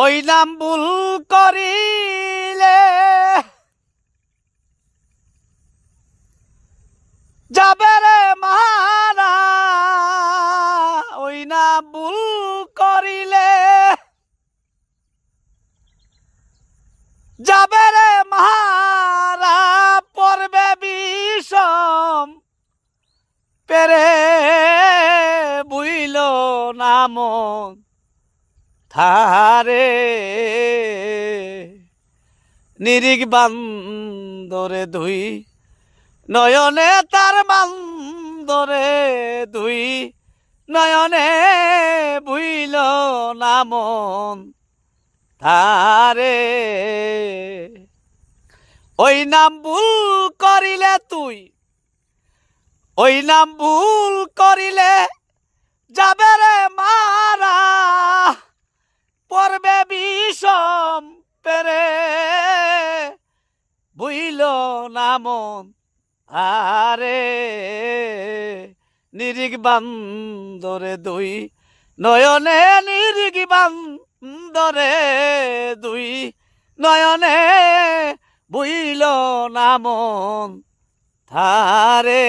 ওই নাম ভুল করিলে যাবে রে মারা। ওই নাম ভুল করিলে যাবে রে মারা। পড়বে বিষম পেরে বুইল নাম থারে। নিরিগ বান্দরে ধুই নয়নে তার বান্দরে ধুই নয়নে বুইল নাম থারে। ওই নাম ভুল করিলে তুই, ওই নাম ভুল করিলে যাবে রে মারা। পড়বে বিষম পেরে বুইল নাম আরে। নিরিগ বান্দরে দুই নয়নে নিরিগ বান্দরে দুই নয়নে বুইল নাম থারে।